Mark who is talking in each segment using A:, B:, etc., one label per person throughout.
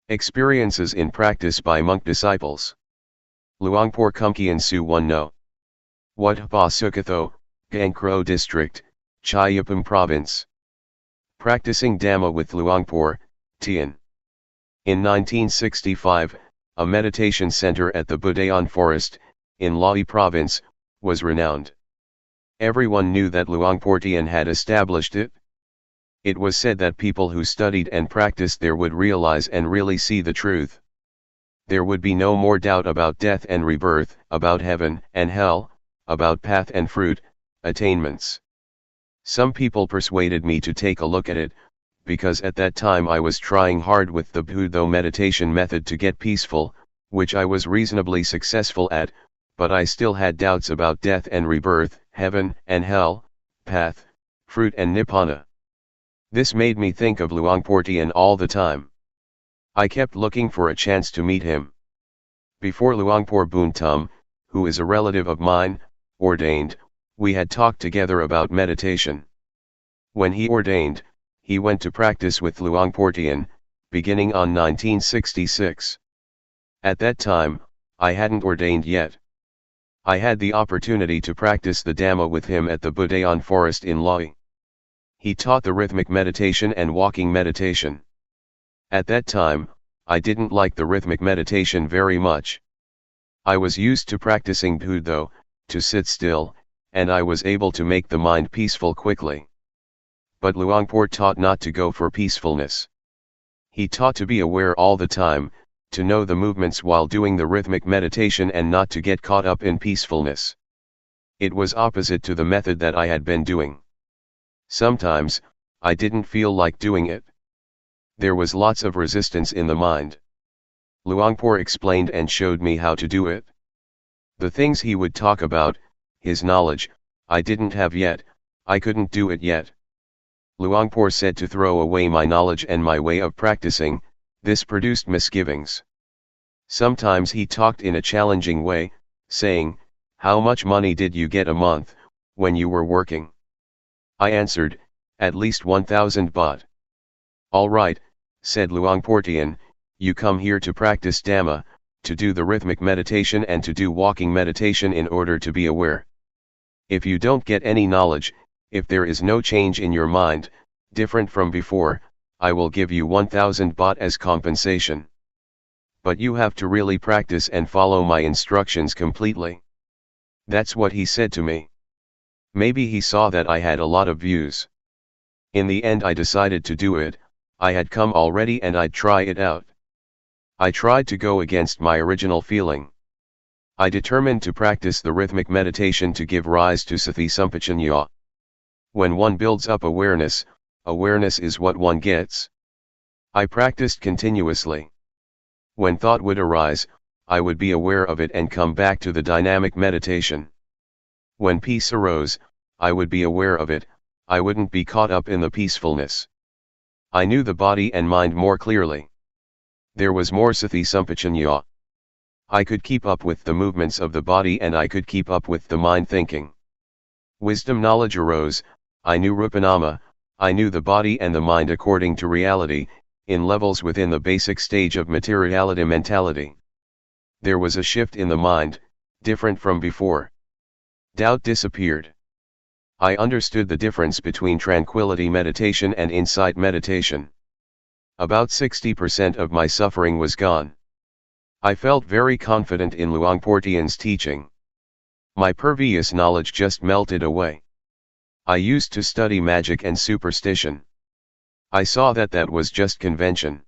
A: Experiences in practice by monk disciples. Luangpor Teean Su 1 No. Wat Ba Sukatho, Gangkro District, Chayapam Province. Practicing Dhamma with Luangpor Teean. In 1965, a meditation center at the Budayan Forest, in Lae Province, was renowned. Everyone knew that Luangpor Teean had established it. It was said that people who studied and practiced there would realize and really see the truth. There would be no more doubt about death and rebirth, about heaven and hell, about path and fruit, attainments. Some people persuaded me to take a look at it, because at that time I was trying hard with the Buddha meditation method to get peaceful, which I was reasonably successful at, but I still had doubts about death and rebirth, heaven and hell, path, fruit and nibbana. This made me think of Luangpor Teean all the time. I kept looking for a chance to meet him. Before Luangpor Buntum, who is a relative of mine, ordained, we had talked together about meditation. When he ordained, he went to practice with Luangpor Teean, beginning on 1966. At that time, I hadn't ordained yet. I had the opportunity to practice the Dhamma with him at the Budayan Forest in Lae. He taught the rhythmic meditation and walking meditation. At that time, I didn't like the rhythmic meditation very much. I was used to practicing Buddha, to sit still, and I was able to make the mind peaceful quickly. But Luangpor taught not to go for peacefulness. He taught to be aware all the time, to know the movements while doing the rhythmic meditation and not to get caught up in peacefulness. It was opposite to the method that I had been doing. Sometimes, I didn't feel like doing it. There was lots of resistance in the mind. Luangpor explained and showed me how to do it. The things he would talk about, his knowledge, I didn't have yet, I couldn't do it yet. Luangpor said to throw away my knowledge and my way of practicing, this produced misgivings. Sometimes he talked in a challenging way, saying, "How much money did you get a month, when you were working?" I answered, "At least 1,000 baht." "All right," said Luangpor Teean, "you come here to practice Dhamma, to do the rhythmic meditation and to do walking meditation in order to be aware. If you don't get any knowledge, if there is no change in your mind, different from before, I will give you 1,000 baht as compensation. But you have to really practice and follow my instructions completely." That's what he said to me. Maybe he saw that I had a lot of views. In the end I decided to do it. I had come already and I'd try it out. I tried to go against my original feeling. I determined to practice the rhythmic meditation to give rise to Sati Sampajanya. When one builds up awareness, awareness is what one gets. I practiced continuously. When thought would arise, I would be aware of it and come back to the dynamic meditation. When peace arose, I would be aware of it, I wouldn't be caught up in the peacefulness. I knew the body and mind more clearly. There was more Sati Sampajanya. I could keep up with the movements of the body and I could keep up with the mind thinking. Wisdom knowledge arose, I knew Rupanama, I knew the body and the mind according to reality, in levels within the basic stage of materiality mentality. There was a shift in the mind, different from before. Doubt disappeared. I understood the difference between tranquility meditation and insight meditation. About 60% of my suffering was gone. I felt very confident in Luangpor Teean's teaching. My previous knowledge just melted away. I used to study magic and superstition. I saw that that was just convention.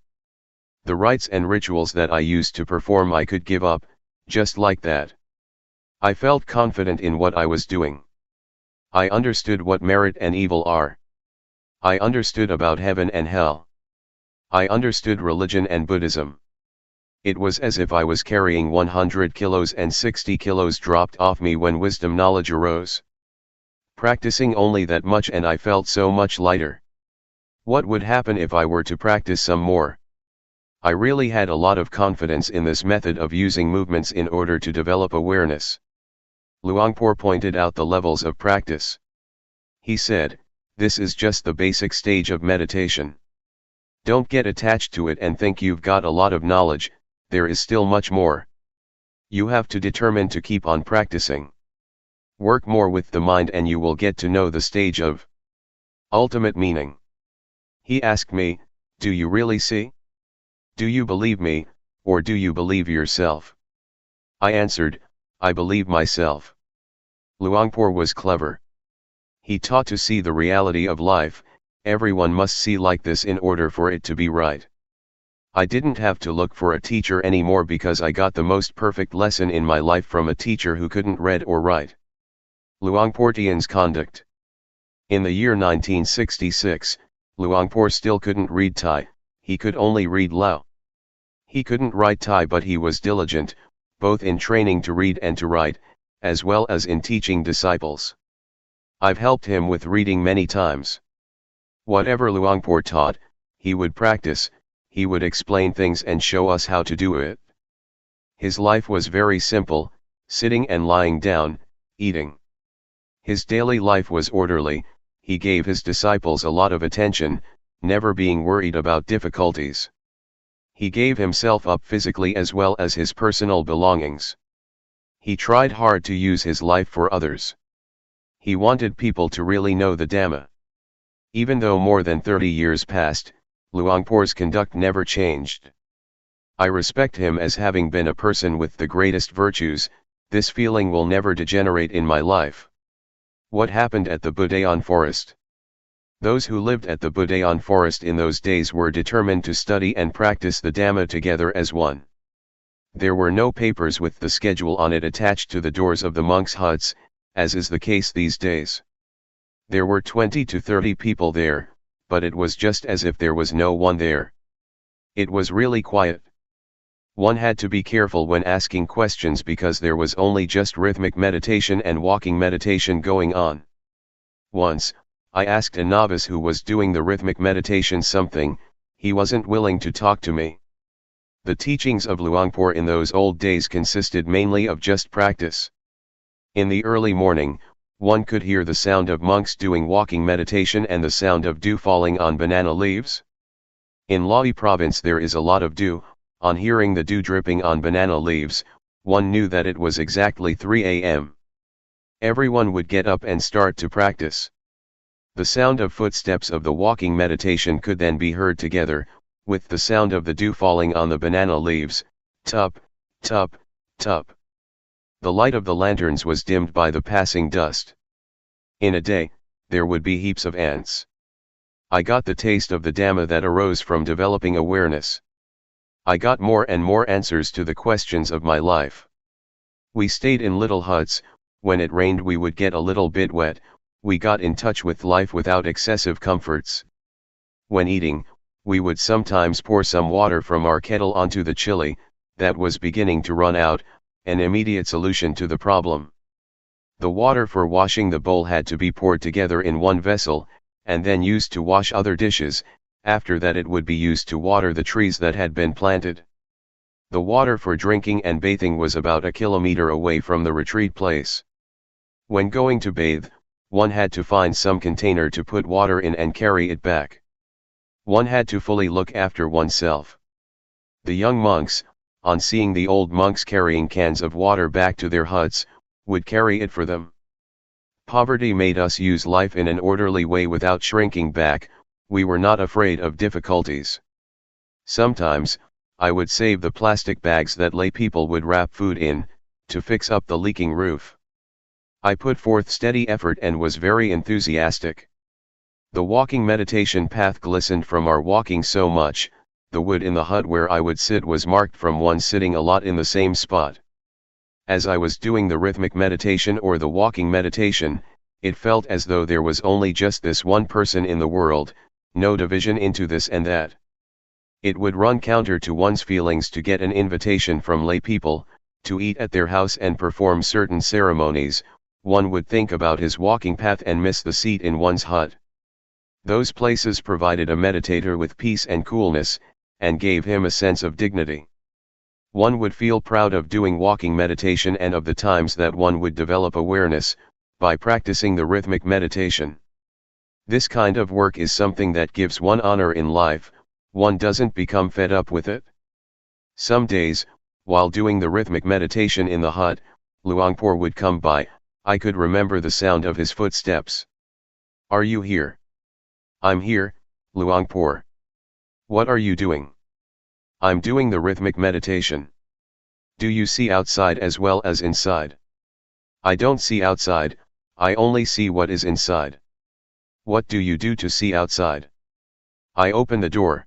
A: The rites and rituals that I used to perform I could give up, just like that. I felt confident in what I was doing. I understood what merit and evil are. I understood about heaven and hell. I understood religion and Buddhism. It was as if I was carrying 100 kilos and 60 kilos dropped off me when wisdom knowledge arose. Practicing only that much and I felt so much lighter. What would happen if I were to practice some more? I really had a lot of confidence in this method of using movements in order to develop awareness. Luangpor pointed out the levels of practice. He said, "This is just the basic stage of meditation. Don't get attached to it and think you've got a lot of knowledge, there is still much more. You have to determine to keep on practicing. Work more with the mind and you will get to know the stage of ultimate meaning." He asked me, "Do you really see? Do you believe me, or do you believe yourself?" I answered, "I believe myself." Luangpor was clever. He taught to see the reality of life. Everyone must see like this in order for it to be right. I didn't have to look for a teacher anymore because I got the most perfect lesson in my life from a teacher who couldn't read or write. Luangpor Teean's conduct. In the year 1966, Luangpor still couldn't read Thai, he could only read Lao. He couldn't write Thai but he was diligent, both in training to read and to write, as well as in teaching disciples. I've helped him with reading many times. Whatever Luangpor taught, he would practice, he would explain things and show us how to do it. His life was very simple, sitting and lying down, eating. His daily life was orderly, he gave his disciples a lot of attention, never being worried about difficulties. He gave himself up physically as well as his personal belongings. He tried hard to use his life for others. He wanted people to really know the Dhamma. Even though more than 30 years passed, Luangpor's conduct never changed. I respect him as having been a person with the greatest virtues. This feeling will never degenerate in my life. What happened at the Budayan forest? Those who lived at the Budayan forest in those days were determined to study and practice the Dhamma together as one. There were no papers with the schedule on it attached to the doors of the monks' huts, as is the case these days. There were 20 to 30 people there, but it was just as if there was no one there. It was really quiet. One had to be careful when asking questions because there was only just rhythmic meditation and walking meditation going on. Once, I asked a novice who was doing the rhythmic meditation something, he wasn't willing to talk to me. The teachings of Luangpor in those old days consisted mainly of just practice. In the early morning, one could hear the sound of monks doing walking meditation and the sound of dew falling on banana leaves. In Lae province there is a lot of dew. On hearing the dew dripping on banana leaves, one knew that it was exactly 3 a.m. Everyone would get up and start to practice. The sound of footsteps of the walking meditation could then be heard together, with the sound of the dew falling on the banana leaves, tup, tup, tup. The light of the lanterns was dimmed by the passing dust. In a day, there would be heaps of ants. I got the taste of the Dhamma that arose from developing awareness. I got more and more answers to the questions of my life. We stayed in little huts. When it rained we would get a little bit wet. We got in touch with life without excessive comforts. When eating, we would sometimes pour some water from our kettle onto the chili that was beginning to run out, an immediate solution to the problem. The water for washing the bowl had to be poured together in one vessel, and then used to wash other dishes. After that it would be used to water the trees that had been planted. The water for drinking and bathing was about a kilometer away from the retreat place. When going to bathe, one had to find some container to put water in and carry it back. One had to fully look after oneself. The young monks, on seeing the old monks carrying cans of water back to their huts, would carry it for them. Poverty made us use life in an orderly way without shrinking back. We were not afraid of difficulties. Sometimes, I would save the plastic bags that lay people would wrap food in, to fix up the leaking roof. I put forth steady effort and was very enthusiastic. The walking meditation path glistened from our walking so much. The wood in the hut where I would sit was marked from one sitting a lot in the same spot. As I was doing the rhythmic meditation or the walking meditation, It felt as though there was only just this one person in the world, no division into this and that. It would run counter to one's feelings to get an invitation from lay people, to eat at their house and perform certain ceremonies. One would think about his walking path and miss the seat in one's hut. Those places provided a meditator with peace and coolness, and gave him a sense of dignity. One would feel proud of doing walking meditation and of the times that one would develop awareness, by practicing the rhythmic meditation. This kind of work is something that gives one honor in life. One doesn't become fed up with it. Some days, while doing the rhythmic meditation in the hut, Luangpor would come by. I could remember the sound of his footsteps. "Are you here?" "I'm here, Luangpor." "What are you doing?" "I'm doing the rhythmic meditation." "Do you see outside as well as inside?" "I don't see outside, I only see what is inside." "What do you do to see outside?" "I open the door."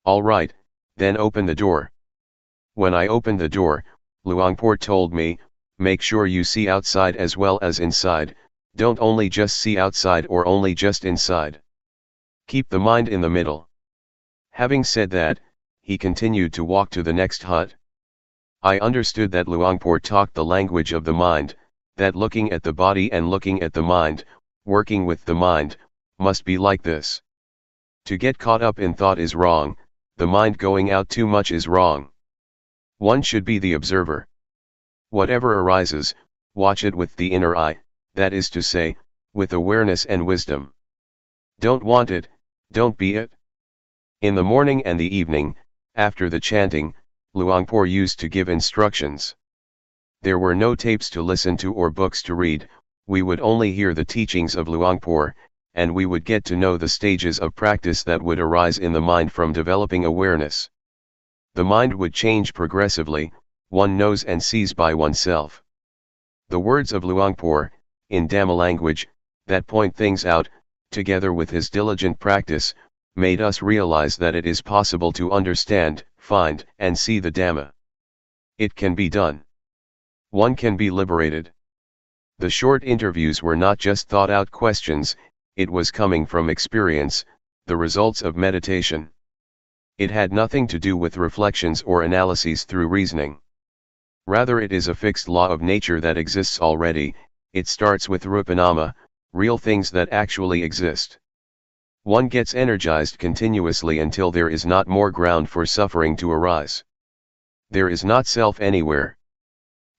A: "All right, then open the door." When I opened the door, Luangpor told me, "Make sure you see outside as well as inside, don't only just see outside or only just inside. Keep the mind in the middle." Having said that, he continued to walk to the next hut. I understood that Luangpor talked the language of the mind, that looking at the body and looking at the mind, working with the mind, must be like this. To get caught up in thought is wrong, the mind going out too much is wrong. One should be the observer. Whatever arises, watch it with the inner eye, that is to say, with awareness and wisdom. Don't want it, don't be it. In the morning and the evening, after the chanting, Luangpor used to give instructions. There were no tapes to listen to or books to read, we would only hear the teachings of Luangpor, and we would get to know the stages of practice that would arise in the mind from developing awareness. The mind would change progressively, one knows and sees by oneself. The words of Luangpor, in Dhamma language, that point things out, together with his diligent practice, made us realize that it is possible to understand, find, and see the Dhamma. It can be done. One can be liberated. The short interviews were not just thought-out questions, it was coming from experience, the results of meditation. It had nothing to do with reflections or analyses through reasoning. Rather, it is a fixed law of nature that exists already. It starts with rupanama, real things that actually exist. One gets energized continuously until there is not more ground for suffering to arise. There is not self anywhere.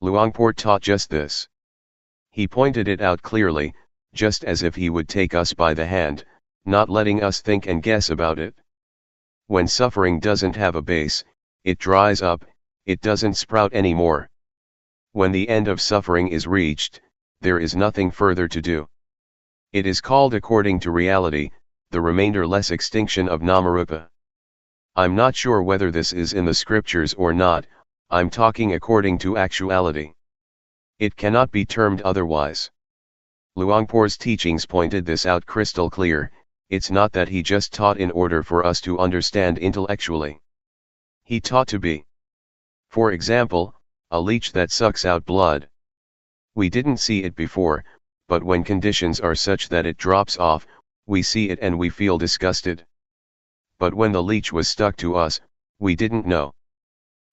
A: Luangpor taught just this. He pointed it out clearly, just as if he would take us by the hand, not letting us think and guess about it. When suffering doesn't have a base, it dries up, it doesn't sprout anymore. When the end of suffering is reached, there is nothing further to do. It is called according to reality, the remainder-less extinction of Namarupa. I'm not sure whether this is in the scriptures or not, I'm talking according to actuality. It cannot be termed otherwise. Luangpor's teachings pointed this out crystal clear. It's not that he just taught in order for us to understand intellectually. He taught to be. For example, a leech that sucks out blood. We didn't see it before, but when conditions are such that it drops off, we see it and we feel disgusted. But when the leech was stuck to us, we didn't know.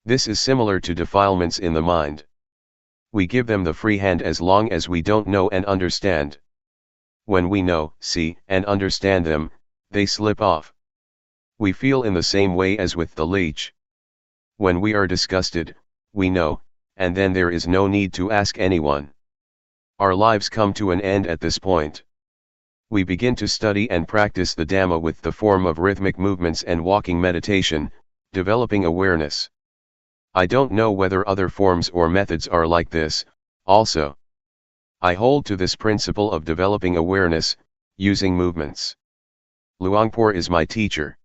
A: This is similar to defilements in the mind. We give them the free hand as long as we don't know and understand. When we know, see, and understand them, they slip off. We feel in the same way as with the leech. When we are disgusted, we know, and then there is no need to ask anyone. Our lives come to an end at this point. We begin to study and practice the Dhamma with the form of rhythmic movements and walking meditation, developing awareness. I don't know whether other forms or methods are like this, also. I hold to this principle of developing awareness, using movements. Luangpor is my teacher.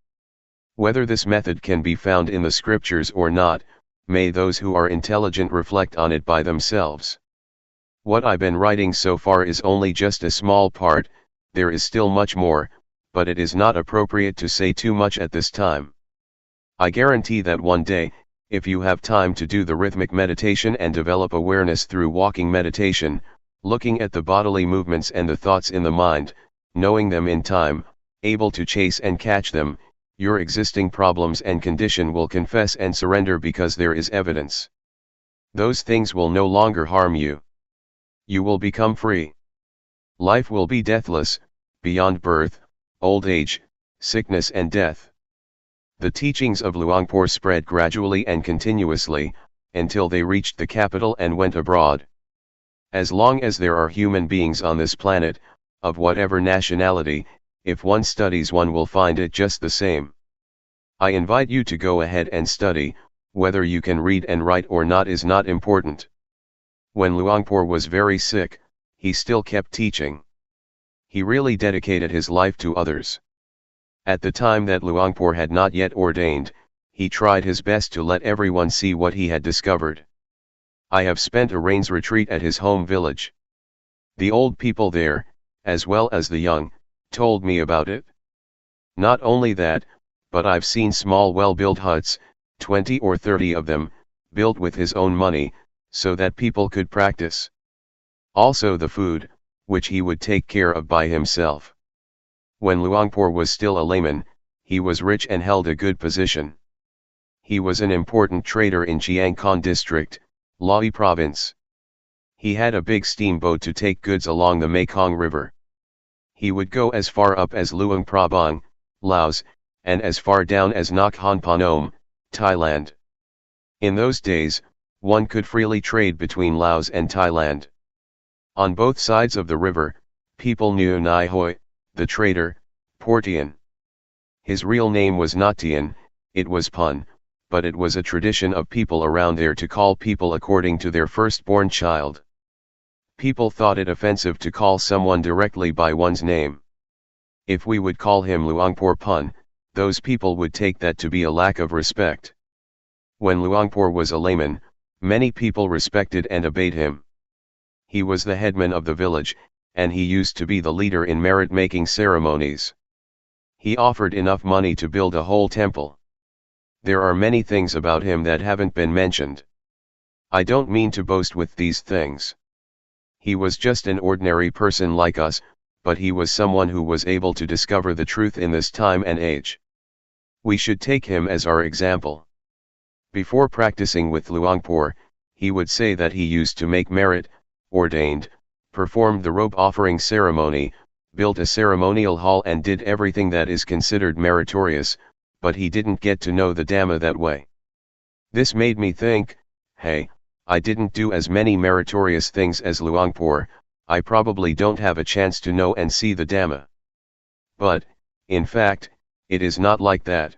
A: Whether this method can be found in the scriptures or not, may those who are intelligent reflect on it by themselves. What I've been writing so far is only just a small part, there is still much more, but it is not appropriate to say too much at this time. I guarantee that one day, if you have time to do the rhythmic meditation and develop awareness through walking meditation, looking at the bodily movements and the thoughts in the mind, knowing them in time, able to chase and catch them, your existing problems and condition will confess and surrender because there is evidence. Those things will no longer harm you. You will become free. Life will be deathless, beyond birth, old age, sickness and death. The teachings of Luangpor spread gradually and continuously, until they reached the capital and went abroad. As long as there are human beings on this planet, of whatever nationality, if one studies one will find it just the same. I invite you to go ahead and study, whether you can read and write or not is not important. When Luangpor was very sick, he still kept teaching. He really dedicated his life to others. At the time that Luangpor had not yet ordained, he tried his best to let everyone see what he had discovered. I have spent a rains retreat at his home village. The old people there, as well as the young, told me about it. Not only that, but I've seen small well-built huts, 20 or 30 of them, built with his own money, so that people could practice. Also the food, which he would take care of by himself. When Luangpor was still a layman, he was rich and held a good position. He was an important trader in Chiang Khon district, Lae province. He had a big steamboat to take goods along the Mekong River. He would go as far up as Luang Prabang, Laos, and as far down as Nakhon Phanom, Thailand. In those days, one could freely trade between Laos and Thailand. On both sides of the river, people knew Nai Hoi, the trader, Portian. His real name was not Teean, it was Pun, but it was a tradition of people around there to call people according to their firstborn child. People thought it offensive to call someone directly by one's name. If we would call him Luangpor Pun, those people would take that to be a lack of respect. When Luangpor was a layman, many people respected and obeyed him. He was the headman of the village, and he used to be the leader in merit-making ceremonies. He offered enough money to build a whole temple. There are many things about him that haven't been mentioned. I don't mean to boast with these things. He was just an ordinary person like us, but he was someone who was able to discover the truth in this time and age. We should take him as our example. Before practicing with Luangpor, he would say that he used to make merit, ordained, performed the robe offering ceremony, built a ceremonial hall and did everything that is considered meritorious, but he didn't get to know the Dhamma that way. This made me think, hey, I didn't do as many meritorious things as Luangpor, I probably don't have a chance to know and see the Dhamma. But, in fact, it is not like that.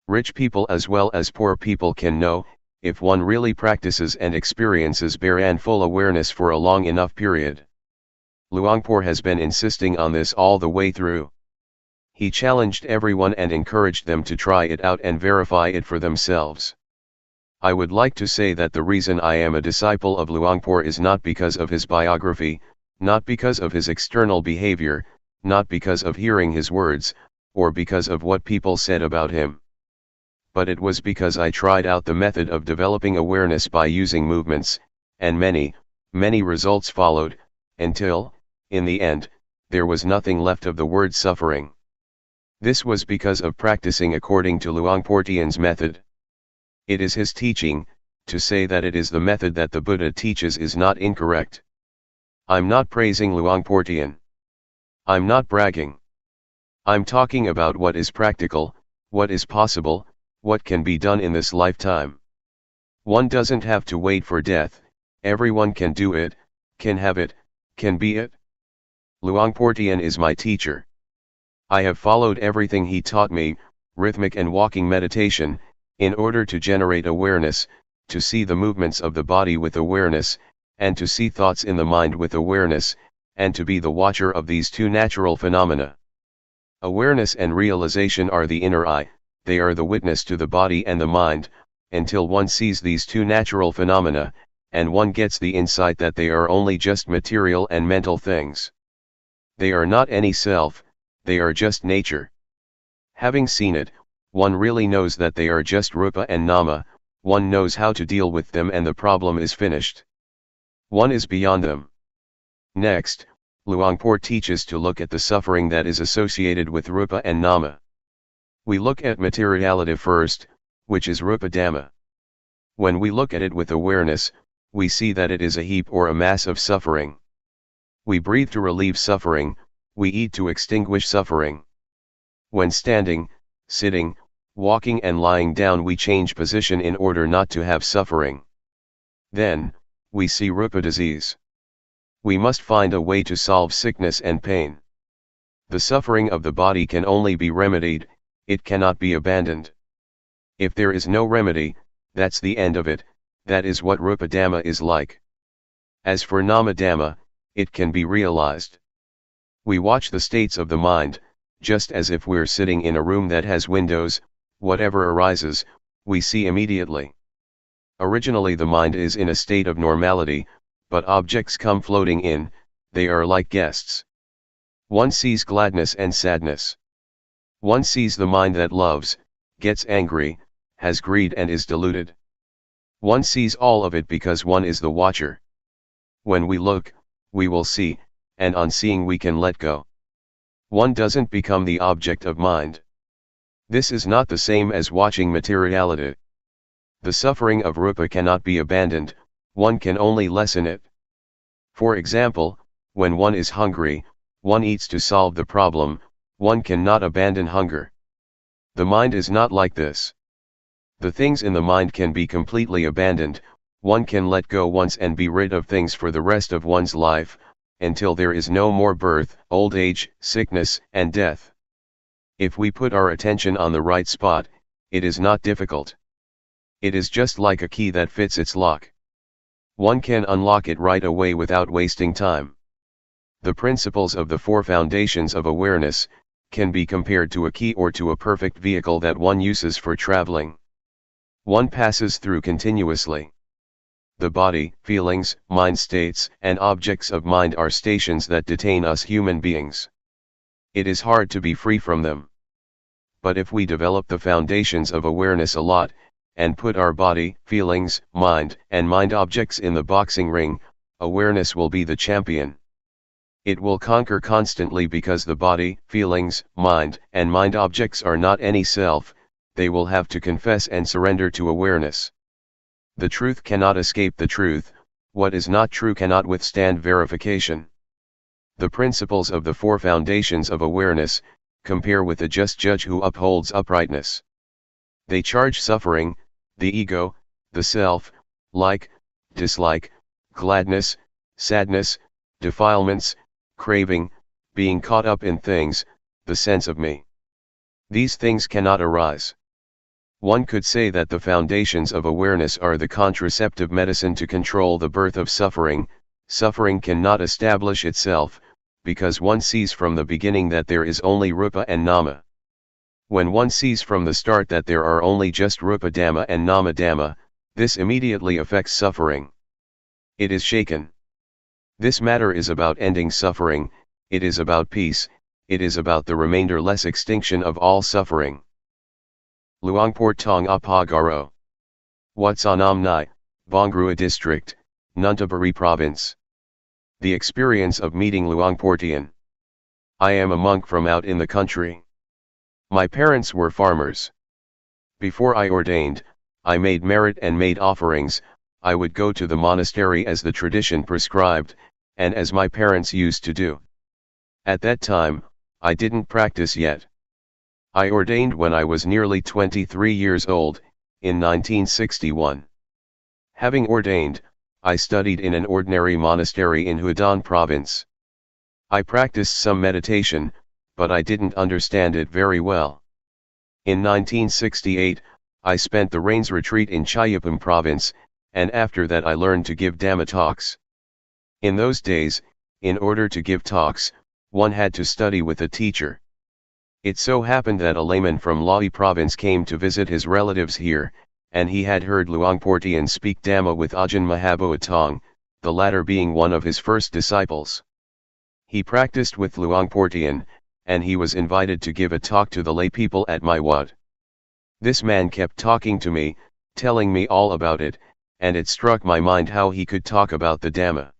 A: Rich people as well as poor people can know, if one really practices and experiences bare and full awareness for a long enough period. Luangpor has been insisting on this all the way through. He challenged everyone and encouraged them to try it out and verify it for themselves. I would like to say that the reason I am a disciple of Luangpor is not because of his biography, not because of his external behavior, not because of hearing his words, or because of what people said about him. But it was because I tried out the method of developing awareness by using movements, and many results followed, until, in the end, there was nothing left of the word suffering. This was because of practicing according to Luangpor Teean's method. It is his teaching. To say that it is the method that the Buddha teaches is not incorrect. I'm not praising Luangpor Teean. I'm not bragging. I'm talking about what is practical, what is possible, what can be done in this lifetime. One doesn't have to wait for death, everyone can do it, can have it, can be it. Luangpor Teean is my teacher. I have followed everything he taught me, rhythmic and walking meditation, in order to generate awareness, to see the movements of the body with awareness, and to see thoughts in the mind with awareness, and to be the watcher of these two natural phenomena. Awareness and realization are the inner eye, they are the witness to the body and the mind, until one sees these two natural phenomena, and one gets the insight that they are only just material and mental things. They are not any self, they are just nature. Having seen it, one really knows that they are just rupa and nama, one knows how to deal with them and the problem is finished. One is beyond them. Next, Luangpor teaches to look at the suffering that is associated with rupa and nama. We look at materiality first, which is rupa dhamma. When we look at it with awareness, we see that it is a heap or a mass of suffering. We breathe to relieve suffering, we eat to extinguish suffering. When standing, sitting, walking and lying down we change position in order not to have suffering. Then, we see rupa disease. We must find a way to solve sickness and pain. The suffering of the body can only be remedied, it cannot be abandoned. If there is no remedy, that's the end of it, that is what rupa dhamma is like. As for nama dhamma, it can be realized. We watch the states of the mind, just as if we're sitting in a room that has windows, whatever arises, we see immediately. Originally the mind is in a state of normality, but objects come floating in, they are like guests. One sees gladness and sadness. One sees the mind that loves, gets angry, has greed and is deluded. One sees all of it because one is the watcher. When we look, we will see, and on seeing we can let go. One doesn't become the object of mind. This is not the same as watching materiality. The suffering of rupa cannot be abandoned, one can only lessen it. For example, when one is hungry, one eats to solve the problem, one cannot abandon hunger. The mind is not like this. The things in the mind can be completely abandoned, one can let go once and be rid of things for the rest of one's life, until there is no more birth, old age, sickness, and death. If we put our attention on the right spot, it is not difficult. It is just like a key that fits its lock. One can unlock it right away without wasting time. The principles of the four foundations of awareness can be compared to a key or to a perfect vehicle that one uses for traveling. One passes through continuously. The body, feelings, mind states, and objects of mind are stations that detain us human beings. It is hard to be free from them. But if we develop the foundations of awareness a lot, and put our body, feelings, mind, and mind objects in the boxing ring, awareness will be the champion. It will conquer constantly because the body, feelings, mind, and mind objects are not any self, they will have to confess and surrender to awareness. The truth cannot escape the truth, what is not true cannot withstand verification. The principles of the four foundations of awareness compare with a just judge who upholds uprightness. They charge suffering, the ego, the self, like, dislike, gladness, sadness, defilements, craving, being caught up in things, the sense of me. These things cannot arise. One could say that the foundations of awareness are the contraceptive medicine to control the birth of suffering. Suffering cannot establish itself, because one sees from the beginning that there is only rupa and nama. When one sees from the start that there are only just rupa dhamma and nama dhamma, this immediately affects suffering. It is shaken. This matter is about ending suffering, it is about peace, it is about the remainder-less extinction of all suffering. Luangpor Teean Apagaro. Watsanam Nai, Bongrua District, Nuntaburi Province. The experience of meeting Luangpor Teean. I am a monk from out in the country. My parents were farmers. Before I ordained, I made merit and made offerings. I would go to the monastery as the tradition prescribed, and as my parents used to do. At that time, I didn't practice yet. I ordained when I was nearly 23 years old, in 1961. Having ordained, I studied in an ordinary monastery in Hudan province. I practiced some meditation, but I didn't understand it very well. In 1968, I spent the Rains retreat in Chayapam province, and after that I learned to give Dhamma talks. In those days, in order to give talks, one had to study with a teacher. It so happened that a layman from Lahi province came to visit his relatives here, and he had heard Luangpor Teean speak Dhamma with Ajahn Mahaboatong, the latter being one of his first disciples. He practiced with Luangpor Teean, and he was invited to give a talk to the lay people at my wat. This man kept talking to me, telling me all about it, and it struck my mind how he could talk about the Dhamma.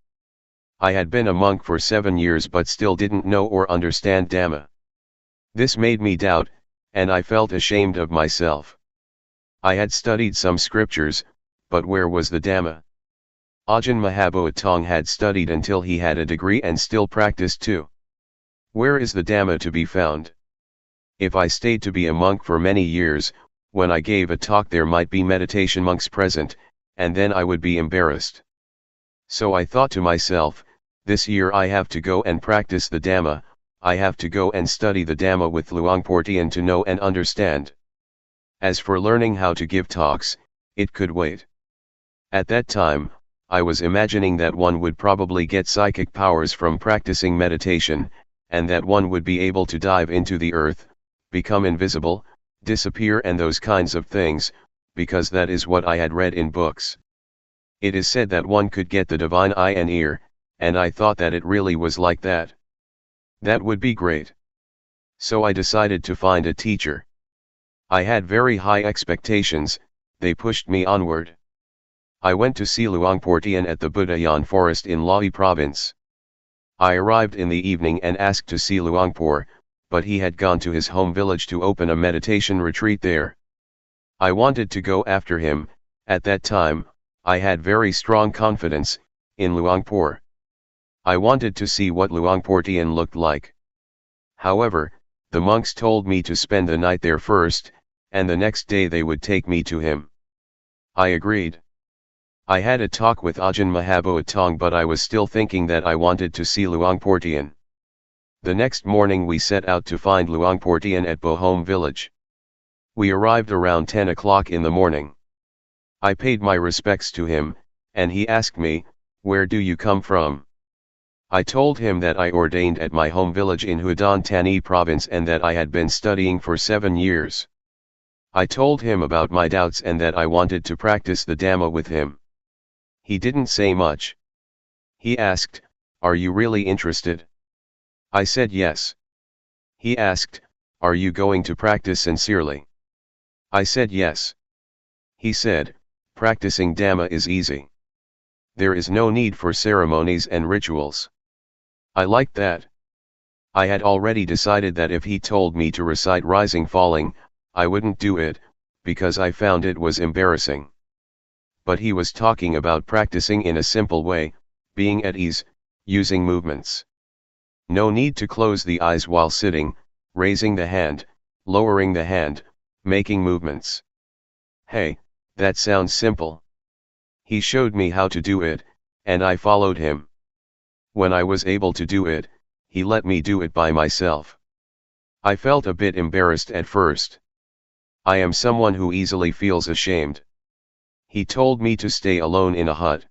A: I had been a monk for 7 years but still didn't know or understand Dhamma. This made me doubt, and I felt ashamed of myself. I had studied some scriptures, but where was the Dhamma? Ajahn Mahabhotang had studied until he had a degree and still practiced too. Where is the Dhamma to be found? If I stayed to be a monk for many years, when I gave a talk there might be meditation monks present, and then I would be embarrassed. So I thought to myself, this year I have to go and practice the Dhamma, I have to go and study the Dhamma with Luangpor Teean to know and understand. As for learning how to give talks, it could wait. At that time, I was imagining that one would probably get psychic powers from practicing meditation, and that one would be able to dive into the earth, become invisible, disappear and those kinds of things, because that is what I had read in books. It is said that one could get the divine eye and ear, and I thought that it really was like that. That would be great. So I decided to find a teacher. I had very high expectations, they pushed me onward. I went to see Luangpor Teean at the Budayan forest in Lae province. I arrived in the evening and asked to see Luangpor, but he had gone to his home village to open a meditation retreat there. I wanted to go after him. At that time, I had very strong confidence in Luangpor. I wanted to see what Luangpor Teean looked like. However, the monks told me to spend the night there first, and the next day they would take me to him. I agreed. I had a talk with Ajahn Mahabhotang but I was still thinking that I wanted to see Luangpor Teean. The next morning we set out to find Luangpor Teean at Bohom village. We arrived around 10 o'clock in the morning. I paid my respects to him, and he asked me, "Where do you come from?" I told him that I ordained at my home village in Udon Thani province and that I had been studying for 7 years. I told him about my doubts and that I wanted to practice the Dhamma with him. He didn't say much. He asked, "Are you really interested?" I said yes. He asked, "Are you going to practice sincerely?" I said yes. He said, "Practicing Dhamma is easy. There is no need for ceremonies and rituals." I liked that. I had already decided that if he told me to recite rising falling, I wouldn't do it, because I found it was embarrassing. But he was talking about practicing in a simple way, being at ease, using movements. No need to close the eyes while sitting, raising the hand, lowering the hand, making movements. Hey, that sounds simple. He showed me how to do it, and I followed him. When I was able to do it, he let me do it by myself. I felt a bit embarrassed at first. I am someone who easily feels ashamed. He told me to stay alone in a hut.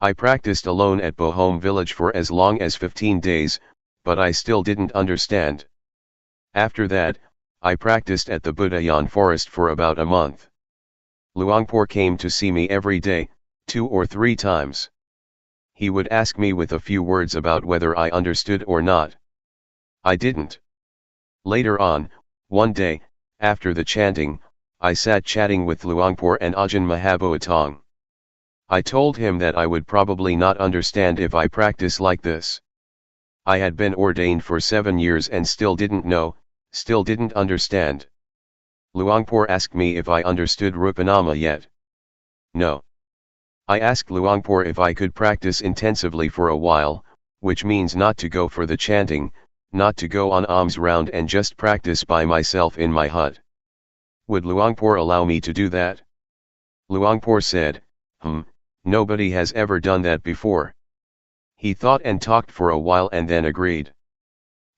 A: I practiced alone at Bohom village for as long as 15 days, but I still didn't understand. After that, I practiced at the Budayan forest for about a month. Luangpor came to see me every day, 2 or 3 times. He would ask me with a few words about whether I understood or not. I didn't. Later on, one day, after the chanting, I sat chatting with Luangpor and Ajahn Mahabhotang. I told him that I would probably not understand if I practice like this. I had been ordained for 7 years and still didn't know, still didn't understand. Luangpor asked me if I understood Rupanama yet. No. I asked Luangpor if I could practice intensively for a while, which means not to go for the chanting, not to go on alms round and just practice by myself in my hut. Would Luangpor allow me to do that? Luangpor said, nobody has ever done that before. He thought and talked for a while and then agreed.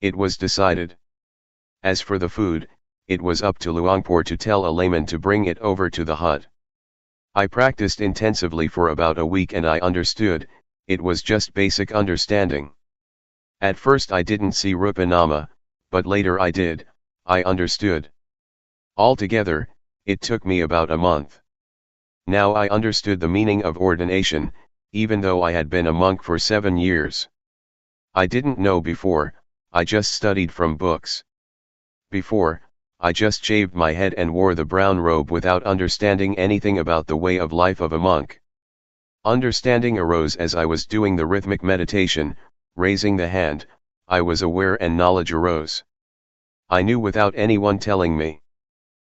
A: It was decided. As for the food, it was up to Luangpor to tell a layman to bring it over to the hut. I practiced intensively for about a week and I understood, it was just basic understanding. At first I didn't see Rupanama, but later I did, I understood. Altogether, it took me about a month. Now I understood the meaning of ordination, even though I had been a monk for 7 years. I didn't know before, I just studied from books. Before, I just shaved my head and wore the brown robe without understanding anything about the way of life of a monk. Understanding arose as I was doing the rhythmic meditation, raising the hand, I was aware and knowledge arose. I knew without anyone telling me.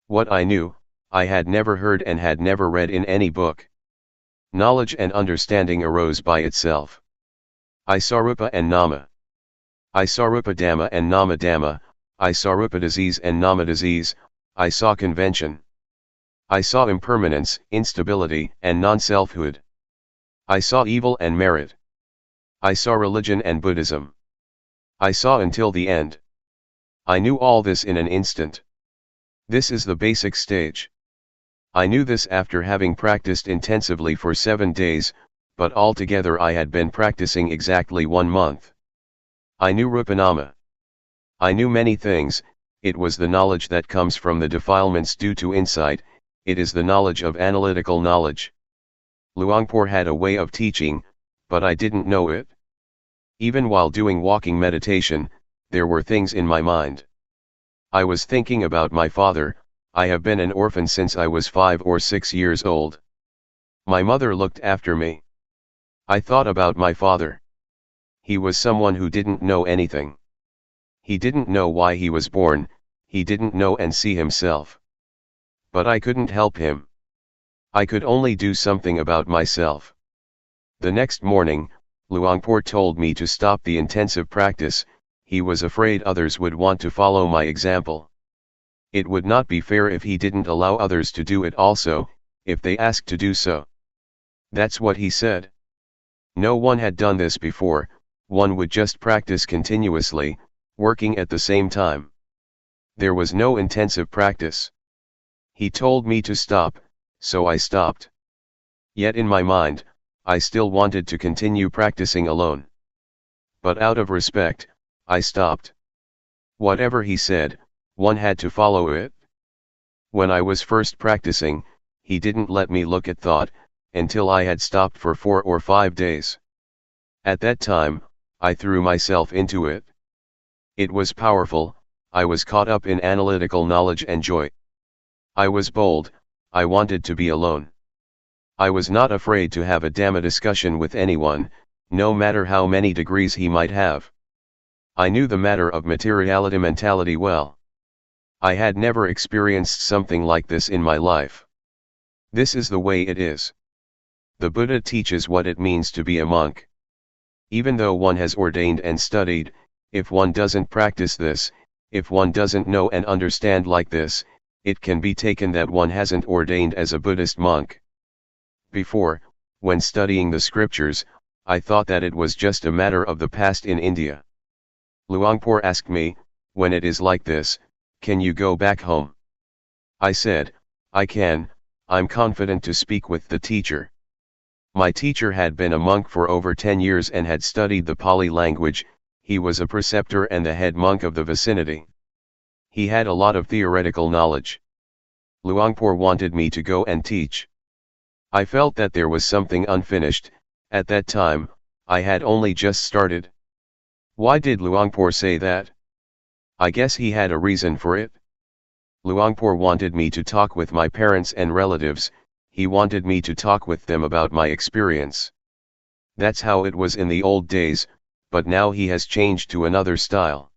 A: What I knew, I had never heard and had never read in any book. Knowledge and understanding arose by itself. I saw Rupa and Nama. I saw Rupa Dhamma and Nama Dhamma, I saw Rupa disease and Nama disease, I saw convention. I saw impermanence, instability, and non-selfhood. I saw evil and merit. I saw religion and Buddhism. I saw until the end. I knew all this in an instant. This is the basic stage. I knew this after having practiced intensively for 7 days, but altogether I had been practicing exactly 1 month. I knew Rupanama. I knew many things. It was the knowledge that comes from the defilements due to insight, it is the knowledge of analytical knowledge. Luangpor had a way of teaching, but I didn't know it. Even while doing walking meditation, there were things in my mind. I was thinking about my father. I have been an orphan since I was 5 or 6 years old. My mother looked after me. I thought about my father. He was someone who didn't know anything. He didn't know why he was born, he didn't know and see himself. But I couldn't help him. I could only do something about myself. The next morning, Luangpor told me to stop the intensive practice. He was afraid others would want to follow my example. It would not be fair if he didn't allow others to do it also, if they asked to do so. That's what he said. No one had done this before, one would just practice continuously, working at the same time. There was no intensive practice. He told me to stop, so I stopped. Yet in my mind, I still wanted to continue practicing alone. But out of respect, I stopped. Whatever he said, one had to follow it. When I was first practicing, he didn't let me look at thought, until I had stopped for 4 or 5 days. At that time, I threw myself into it. It was powerful, I was caught up in analytical knowledge and joy. I was bold, I wanted to be alone. I was not afraid to have a Dhamma discussion with anyone, no matter how many degrees he might have. I knew the matter of materiality mentality well. I had never experienced something like this in my life. This is the way it is. The Buddha teaches what it means to be a monk. Even though one has ordained and studied, if one doesn't practice this, if one doesn't know and understand like this, it can be taken that one hasn't ordained as a Buddhist monk. Before, when studying the scriptures, I thought that it was just a matter of the past in India. Luangpor asked me, when it is like this, can you go back home? I said, I can, I'm confident to speak with the teacher. My teacher had been a monk for over 10 years and had studied the Pali language, he was a preceptor and the head monk of the vicinity. He had a lot of theoretical knowledge. Luangpor wanted me to go and teach. I felt that there was something unfinished. At that time, I had only just started. Why did Luangpor say that? I guess he had a reason for it. Luangpor wanted me to talk with my parents and relatives, he wanted me to talk with them about my experience. That's how it was in the old days, but now he has changed to another style.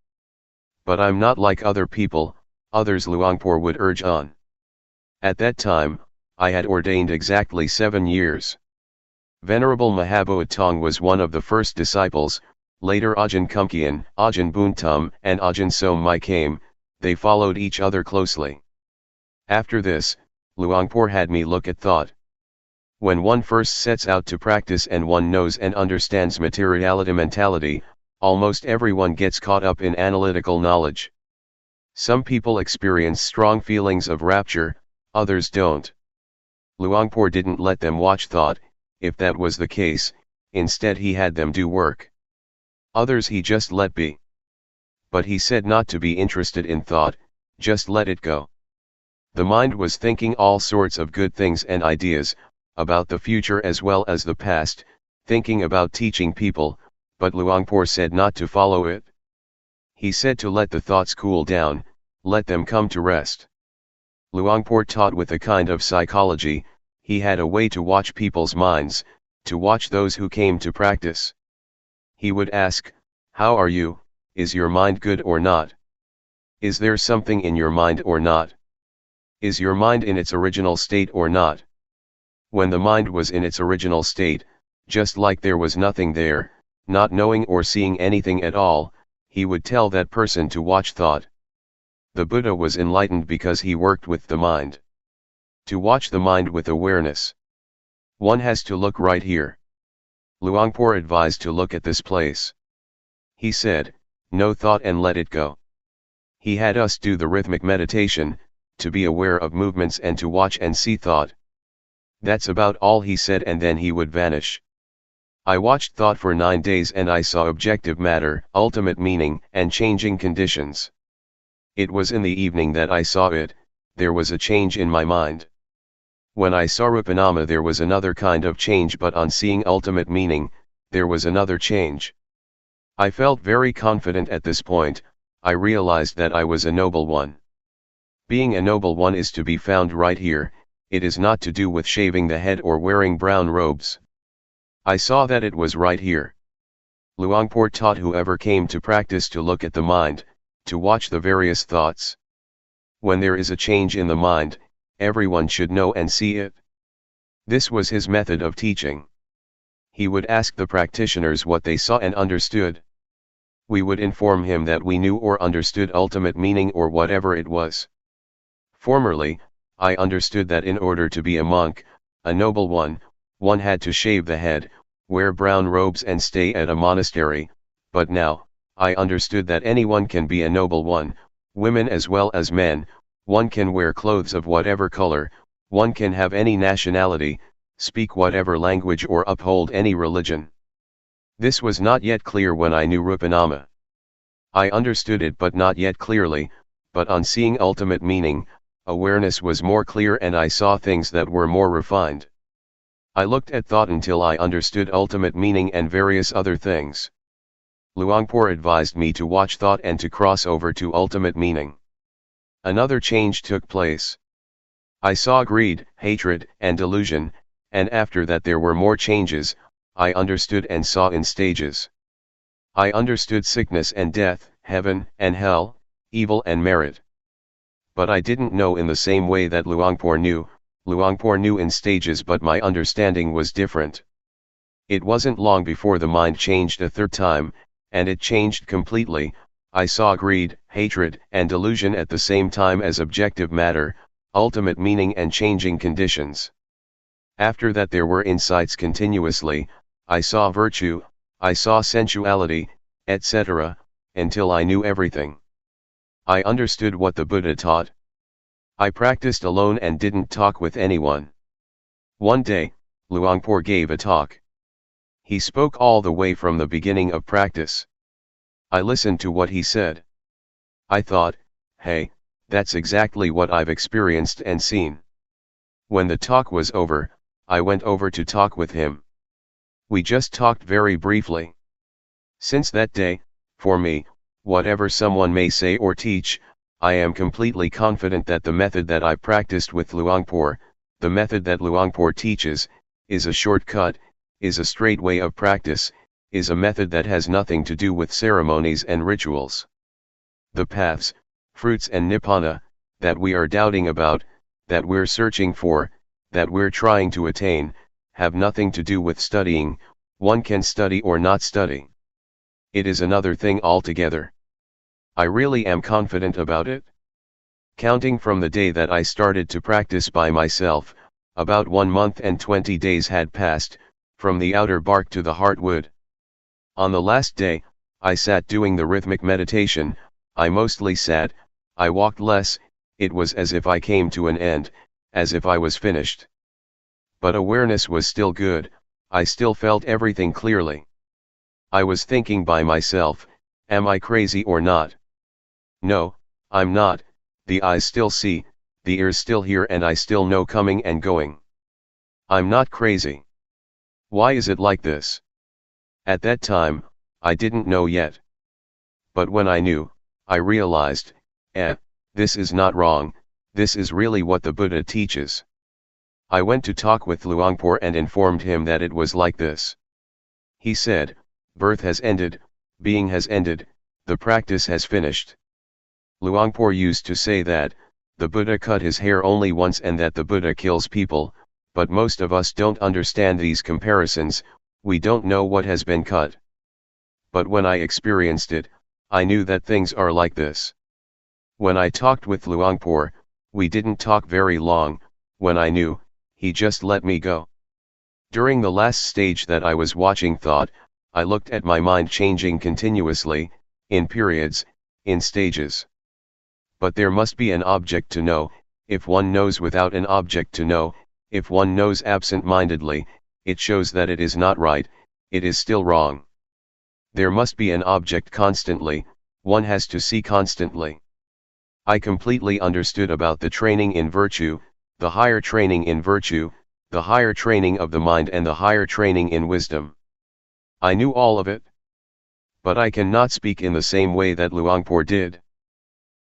A: But I'm not like other people, others Luangpor would urge on. At that time, I had ordained exactly 7 years. Venerable Mahabodhi Tong was one of the first disciples, later Ajahn Kumkian, Ajahn Buntum and Ajahn Somai came, they followed each other closely. After this, Luangpor had me look at thought. When one first sets out to practice and one knows and understands materiality mentality, almost everyone gets caught up in analytical knowledge. Some people experience strong feelings of rapture, others don't. Luangpor didn't let them watch thought, if that was the case, instead he had them do work. Others he just let be. But he said not to be interested in thought, just let it go. The mind was thinking all sorts of good things and ideas, about the future as well as the past, thinking about teaching people, but Luangpor said not to follow it. He said to let the thoughts cool down, let them come to rest. Luangpor taught with a kind of psychology, he had a way to watch people's minds, to watch those who came to practice. He would ask, "How are you? Is your mind good or not? Is there something in your mind or not? Is your mind in its original state or not?" When the mind was in its original state, just like there was nothing there, not knowing or seeing anything at all, he would tell that person to watch thought. The Buddha was enlightened because he worked with the mind. To watch the mind with awareness, one has to look right here. Luangpor advised to look at this place. He said, "No thought and let it go." He had us do the rhythmic meditation, to be aware of movements and to watch and see thought. That's about all he said, and then he would vanish. I watched thought for 9 days and I saw objective matter, ultimate meaning, and changing conditions. It was in the evening that I saw it. There was a change in my mind. When I saw Rupanama there was another kind of change, but on seeing ultimate meaning, there was another change. I felt very confident at this point. I realized that I was a noble one. Being a noble one is to be found right here. It is not to do with shaving the head or wearing brown robes. I saw that it was right here. Luangpor taught whoever came to practice to look at the mind, to watch the various thoughts. When there is a change in the mind, everyone should know and see it. This was his method of teaching. He would ask the practitioners what they saw and understood. We would inform him that we knew or understood ultimate meaning or whatever it was. Formerly, I understood that in order to be a monk, a noble one had to shave the head, wear brown robes and stay at a monastery, but now, I understood that anyone can be a noble one, women as well as men. One can wear clothes of whatever color, one can have any nationality, speak whatever language or uphold any religion. This was not yet clear when I knew Rupanama. I understood it but not yet clearly, but on seeing ultimate meaning, awareness was more clear and I saw things that were more refined. I looked at thought until I understood ultimate meaning and various other things. Luangpor advised me to watch thought and to cross over to ultimate meaning. Another change took place. I saw greed, hatred, and delusion, and after that there were more changes. I understood and saw in stages. I understood sickness and death, heaven and hell, evil and merit. But I didn't know in the same way that Luangpor knew. Luangpor knew in stages, but my understanding was different. It wasn't long before the mind changed a third time, and it changed completely. I saw greed, hatred, and delusion at the same time as objective matter, ultimate meaning and changing conditions. After that there were insights continuously. I saw virtue, I saw sensuality, etc., until I knew everything. I understood what the Buddha taught. I practiced alone and didn't talk with anyone. One day, Luangpor gave a talk. He spoke all the way from the beginning of practice. I listened to what he said. I thought, hey, that's exactly what I've experienced and seen. When the talk was over, I went over to talk with him. We just talked very briefly. Since that day, for me, whatever someone may say or teach, I am completely confident that the method that I practiced with Luangpor, the method that Luangpor teaches, is a shortcut, is a straight way of practice, is a method that has nothing to do with ceremonies and rituals. The paths, fruits and nibbana, that we are doubting about, that we're searching for, that we're trying to attain, have nothing to do with studying. One can study or not study. It is another thing altogether. I really am confident about it. Counting from the day that I started to practice by myself, about 1 month and 20 days had passed, from the outer bark to the heartwood. On the last day, I sat doing the rhythmic meditation. I mostly sat, I walked less. It was as if I came to an end, as if I was finished. But awareness was still good. I still felt everything clearly. I was thinking by myself, am I crazy or not? No, I'm not. The eyes still see, the ears still hear, and I still know coming and going. I'm not crazy. Why is it like this? At that time, I didn't know yet. But when I knew, I realized, this is not wrong, this is really what the Buddha teaches. I went to talk with Luangpor and informed him that it was like this. He said, birth has ended, being has ended, the practice has finished. Luangpor used to say that, the Buddha cut his hair only once and that the Buddha kills people, but most of us don't understand these comparisons, we don't know what has been cut. But when I experienced it, I knew that things are like this. When I talked with Luangpor, we didn't talk very long, when I knew, he just let me go. During the last stage that I was watching thought, I looked at my mind changing continuously, in periods, in stages. But there must be an object to know, if one knows without an object to know, if one knows absent-mindedly, it shows that it is not right, it is still wrong. There must be an object constantly, one has to see constantly. I completely understood about the training in virtue, the higher training in virtue, the higher training of the mind and the higher training in wisdom. I knew all of it. But I cannot speak in the same way that Luangpor did.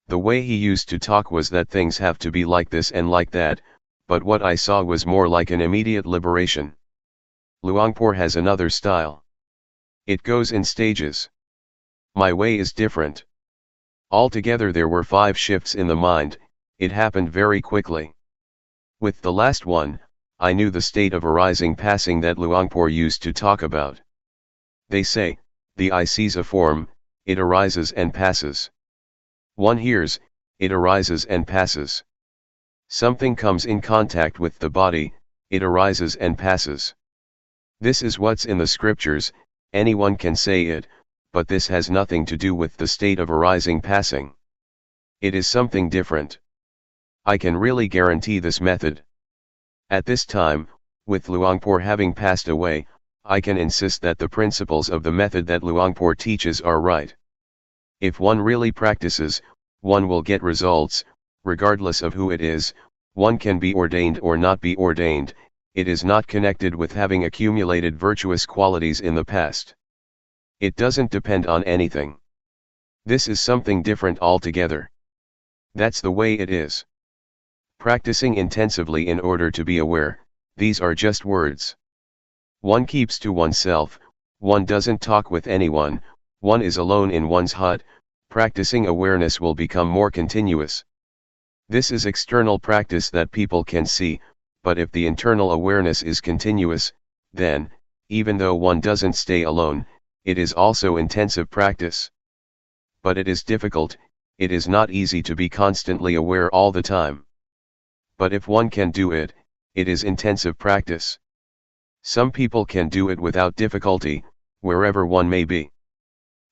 A: The way he used to talk was that things have to be like this and like that, but what I saw was more like an immediate liberation. Luangpor has another style. It goes in stages. My way is different. Altogether there were 5 shifts in the mind, it happened very quickly. With the last one, I knew the state of arising passing that Luangpor used to talk about. They say, the eye sees a form, it arises and passes. One hears, it arises and passes. Something comes in contact with the body, it arises and passes. This is what's in the scriptures, anyone can say it, but this has nothing to do with the state of arising passing. It is something different. I can really guarantee this method. At this time, with Luangpor having passed away, I can insist that the principles of the method that Luangpor teaches are right. If one really practices, one will get results, regardless of who it is, one can be ordained or not be ordained, it is not connected with having accumulated virtuous qualities in the past. It doesn't depend on anything. This is something different altogether. That's the way it is. Practicing intensively in order to be aware, these are just words. One keeps to oneself, one doesn't talk with anyone, one is alone in one's hut, practicing awareness will become more continuous. This is external practice that people can see, but if the internal awareness is continuous, then, even though one doesn't stay alone, it is also intensive practice. But it is difficult, it is not easy to be constantly aware all the time. But if one can do it, it is intensive practice. Some people can do it without difficulty, wherever one may be.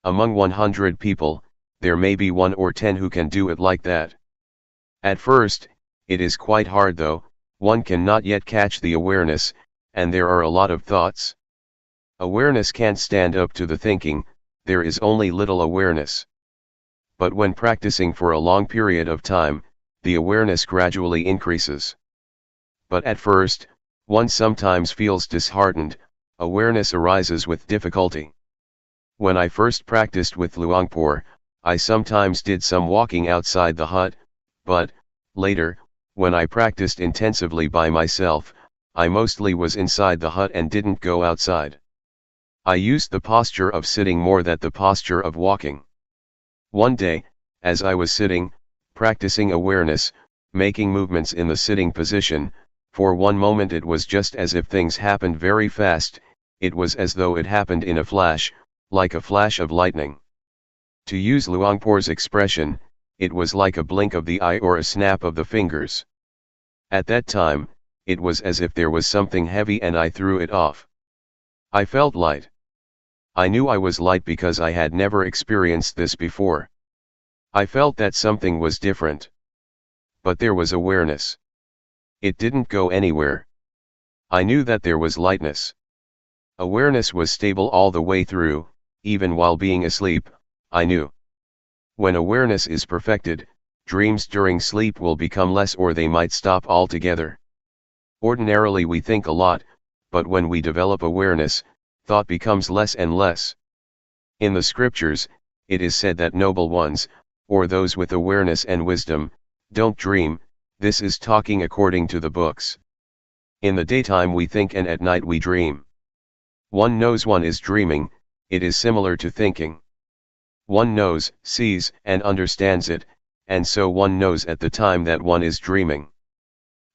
A: Among 100 people, there may be 1 or 10 who can do it like that. At first, it is quite hard though, one cannot yet catch the awareness, and there are a lot of thoughts. Awareness can't stand up to the thinking, there is only little awareness. But when practicing for a long period of time, the awareness gradually increases. But at first, one sometimes feels disheartened, awareness arises with difficulty. When I first practiced with Luangpor, I sometimes did some walking outside the hut, but, later, when I practiced intensively by myself, I mostly was inside the hut and didn't go outside. I used the posture of sitting more than the posture of walking. One day, as I was sitting, practicing awareness, making movements in the sitting position, for one moment it was just as if things happened very fast, it was as though it happened in a flash, like a flash of lightning. To use Luangpor's expression, it was like a blink of the eye or a snap of the fingers. At that time, it was as if there was something heavy and I threw it off. I felt light. I knew I was light because I had never experienced this before. I felt that something was different. But there was awareness. It didn't go anywhere. I knew that there was lightness. Awareness was stable all the way through, even while being asleep, I knew. When awareness is perfected, dreams during sleep will become less or they might stop altogether. Ordinarily we think a lot, but when we develop awareness, thought becomes less and less. In the scriptures, it is said that noble ones, or those with awareness and wisdom, don't dream. This is talking according to the books. In the daytime we think and at night we dream. One knows one is dreaming, it is similar to thinking. One knows, sees, and understands it, and so one knows at the time that one is dreaming.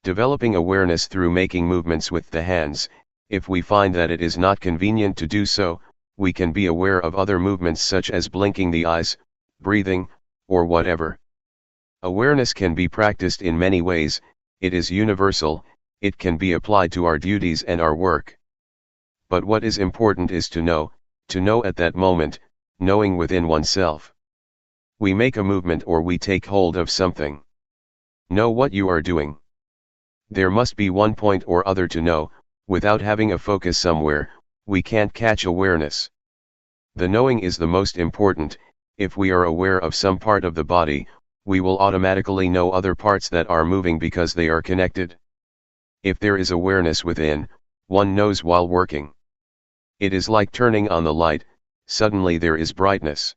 A: Developing awareness through making movements with the hands, if we find that it is not convenient to do so, we can be aware of other movements such as blinking the eyes, breathing, or whatever. Awareness can be practiced in many ways, it is universal, it can be applied to our duties and our work. But what is important is to know at that moment, knowing within oneself. We make a movement or we take hold of something. Know what you are doing. There must be one point or other to know, without having a focus somewhere, we can't catch awareness. The knowing is the most important. If we are aware of some part of the body, we will automatically know other parts that are moving because they are connected. If there is awareness within, one knows while working. It is like turning on the light, suddenly there is brightness.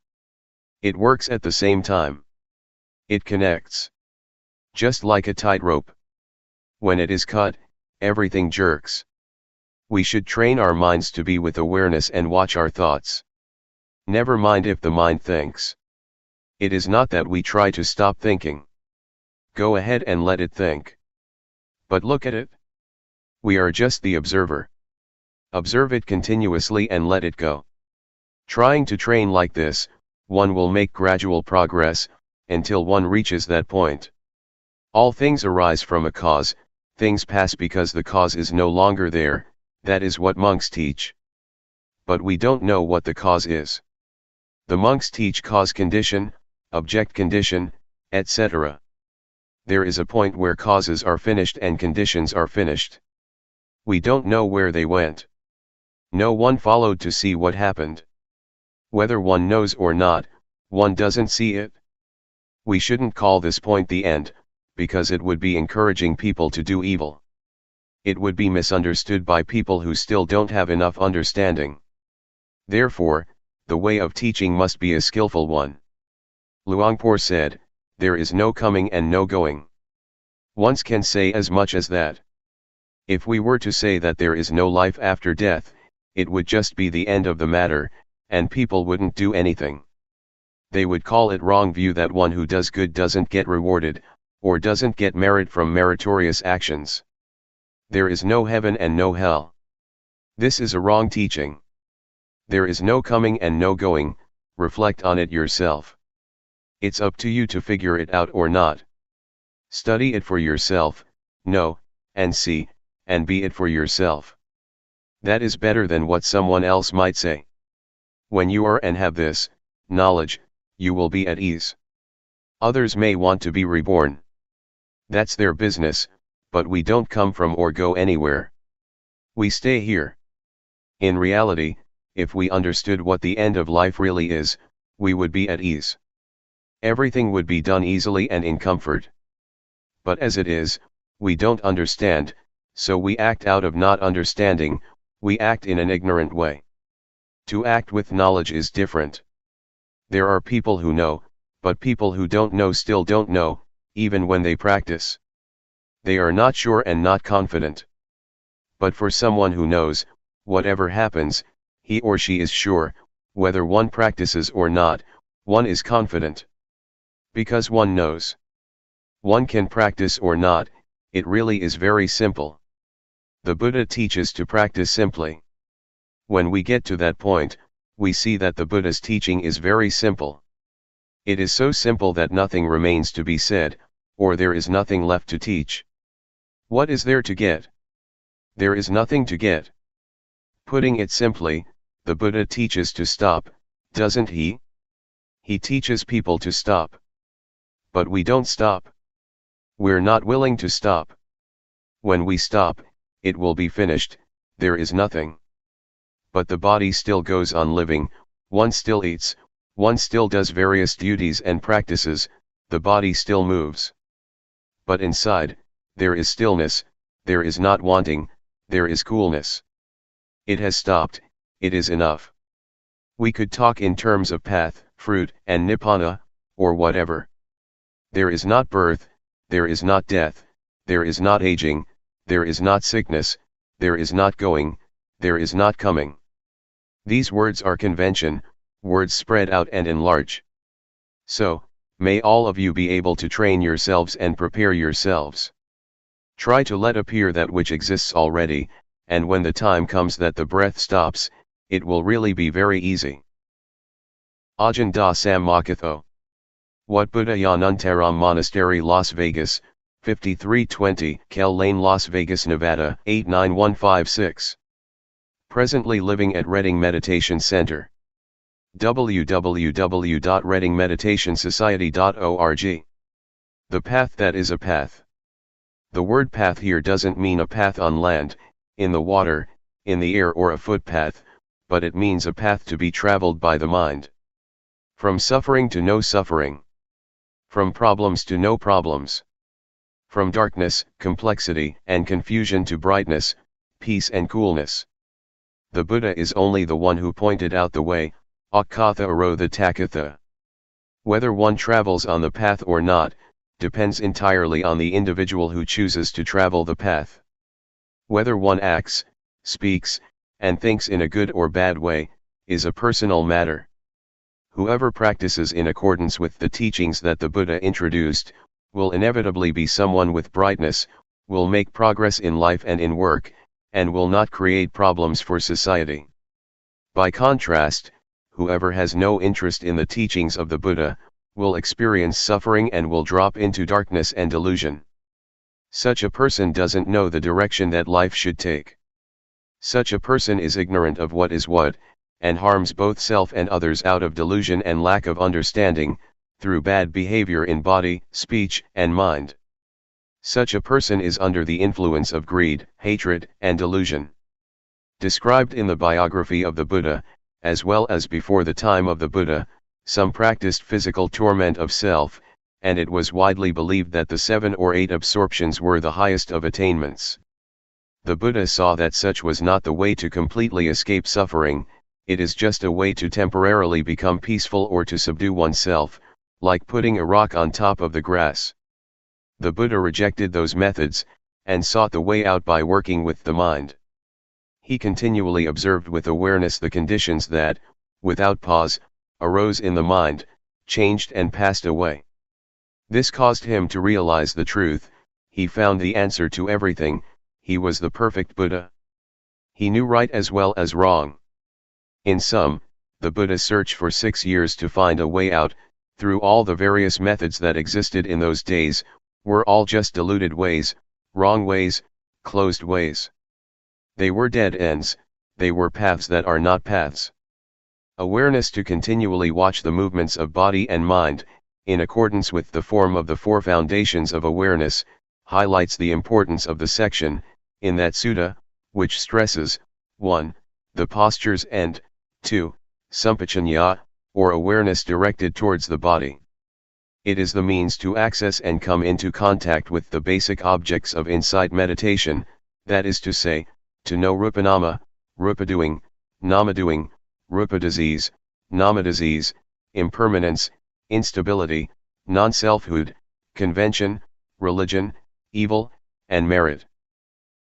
A: It works at the same time. It connects. Just like a tightrope. When it is cut, everything jerks. We should train our minds to be with awareness and watch our thoughts. Never mind if the mind thinks. It is not that we try to stop thinking. Go ahead and let it think. But look at it. We are just the observer. Observe it continuously and let it go. Trying to train like this, one will make gradual progress, until one reaches that point. All things arise from a cause, things pass because the cause is no longer there, that is what monks teach. But we don't know what the cause is. The monks teach cause condition, object condition, etc. There is a point where causes are finished and conditions are finished. We don't know where they went. No one followed to see what happened. Whether one knows or not, one doesn't see it. We shouldn't call this point the end, because it would be encouraging people to do evil. It would be misunderstood by people who still don't have enough understanding. Therefore, the way of teaching must be a skillful one. Luangpor said, "There is no coming and no going." One can say as much as that. If we were to say that there is no life after death, it would just be the end of the matter, and people wouldn't do anything. They would call it wrong view that one who does good doesn't get rewarded, or doesn't get merit from meritorious actions. There is no heaven and no hell. This is a wrong teaching. There is no coming and no going, reflect on it yourself. It's up to you to figure it out or not. Study it for yourself, know, and see, and be it for yourself. That is better than what someone else might say. When you are and have this knowledge, you will be at ease. Others may want to be reborn. That's their business, but we don't come from or go anywhere. We stay here. In reality, if we understood what the end of life really is, we would be at ease. Everything would be done easily and in comfort. But as it is, we don't understand, so we act out of not understanding, we act in an ignorant way. To act with knowledge is different. There are people who know, but people who don't know still don't know, even when they practice. They are not sure and not confident. But for someone who knows, whatever happens, he or she is sure, whether one practices or not, one is confident. Because one knows. One can practice or not, it really is very simple. The Buddha teaches to practice simply. When we get to that point, we see that the Buddha's teaching is very simple. It is so simple that nothing remains to be said, or there is nothing left to teach. What is there to get? There is nothing to get. Putting it simply, the Buddha teaches to stop, doesn't he? He teaches people to stop. But we don't stop. We're not willing to stop. When we stop, it will be finished, there is nothing. But the body still goes on living, one still eats, one still does various duties and practices, the body still moves. But inside, there is stillness, there is not wanting, there is coolness. It has stopped, it is enough. We could talk in terms of path, fruit, and nibbana, or whatever. There is not birth, there is not death, there is not aging, there is not sickness, there is not going, there is not coming. These words are convention, words spread out and enlarge. So, may all of you be able to train yourselves and prepare yourselves. Try to let appear that which exists already, and when the time comes that the breath stops, it will really be very easy. Ajahn da Sammakatho. Wat Buddha Yanuntaram Monastery, Las Vegas, 5320 Kell Lane, Las Vegas, Nevada, 89156. Presently living at Redding Meditation Center. www.reddingmeditationsociety.org. The path that is a path. The word path here doesn't mean a path on land, in the water, in the air, or a footpath, but it means a path to be traveled by the mind. From suffering to no suffering. From problems to no problems. From darkness, complexity, and confusion to brightness, peace and coolness. The Buddha is only the one who pointed out the way, Akatha Aro the Takatha. Whether one travels on the path or not, depends entirely on the individual who chooses to travel the path. Whether one acts, speaks, and thinks in a good or bad way, is a personal matter. Whoever practices in accordance with the teachings that the Buddha introduced, will inevitably be someone with brightness, will make progress in life and in work, and will not create problems for society. By contrast, whoever has no interest in the teachings of the Buddha, will experience suffering and will drop into darkness and delusion. Such a person doesn't know the direction that life should take. Such a person is ignorant of what is what, and harms both self and others out of delusion and lack of understanding, through bad behavior in body, speech, and mind. Such a person is under the influence of greed, hatred, and delusion. Described in the biography of the Buddha, as well as before the time of the Buddha, some practiced physical torment of self, and it was widely believed that the 7 or 8 absorptions were the highest of attainments. The Buddha saw that such was not the way to completely escape suffering, it is just a way to temporarily become peaceful or to subdue oneself, like putting a rock on top of the grass. The Buddha rejected those methods, and sought the way out by working with the mind. He continually observed with awareness the conditions that, without pause, arose in the mind, changed and passed away. This caused him to realize the truth, he found the answer to everything, he was the perfect Buddha. He knew right as well as wrong. In sum, the Buddha searched for 6 years to find a way out, through all the various methods that existed in those days, were all just deluded ways, wrong ways, closed ways. They were dead ends, they were paths that are not paths. Awareness to continually watch the movements of body and mind, in accordance with the form of the 4 foundations of awareness, highlights the importance of the section, in that sutta, which stresses, 1. The postures and, 2. Sampajanya, or awareness directed towards the body. It is the means to access and come into contact with the basic objects of insight meditation, that is to say, to know rupanama, rupa-doing, nama-doing, rupa-disease, nama-disease, impermanence, instability, non-selfhood, convention, religion, evil, and merit.